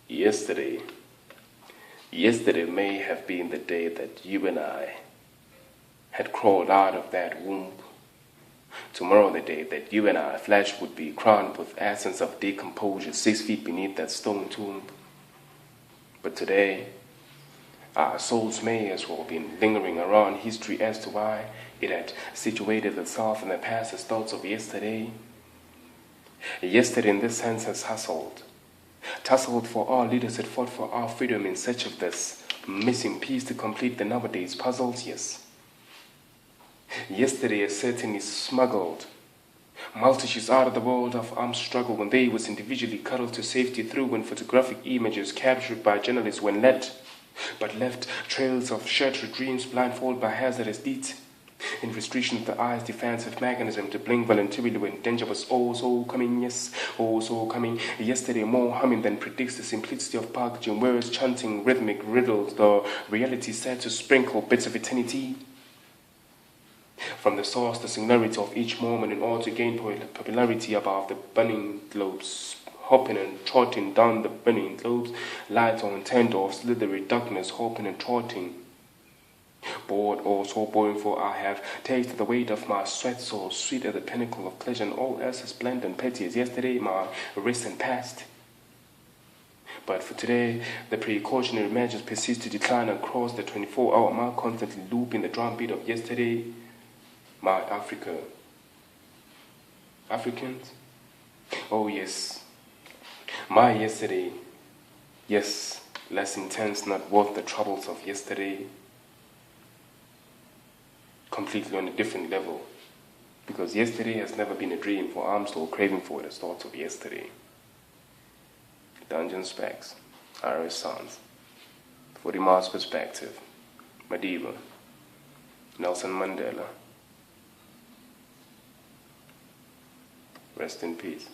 Yesterday, yesterday may have been the day that you and I had crawled out of that womb. Tomorrow the day that you and our flesh would be crowned with essence of decomposure 6 feet beneath that stone tomb. But today, our souls may as well be lingering around history as to why it had situated itself in the past as thoughts of yesterday. Yesterday in this sense has tussled for our leaders had fought for our freedom in search of this missing piece to complete the nowadays puzzles, yes. Yesterday has certainly smuggled multitudes out of the world of armed struggle when they was individually cuddled to safety through when photographic images captured by journalists when but left trails of shattered dreams blindfolded by hazardous deeds. In restriction of the eye's defensive mechanism to blink voluntarily when danger was oh so coming, yes, oh so coming. Yesterday more humming than predicts the simplicity of packaging, words chanting rhythmic riddles, the reality said to sprinkle bits of eternity. From the source, the singularity of each moment in order to gain popularity above the burning globes, hopping and trotting down the burning globes, light on intent of slithery darkness, hopping and trotting. Bored or so boring, for I have tasted the weight of my sweat so sweet at the pinnacle of pleasure, and all else is bland and petty as yesterday, my recent past. But for today, the precautionary measures persist to decline and cross the 24-hour mark, constantly looping the drumbeat of yesterday. My Africans? Oh yes, my yesterday. Yes, less intense, not worth the troubles of yesterday. Completely on a different level. Because yesterday has never been a dream, for I'm still craving for it as thoughts of yesterday. Dungeon Specs, Iris Sounds, 40 Mars Perspective, Madiba, Nelson Mandela. Rest in peace.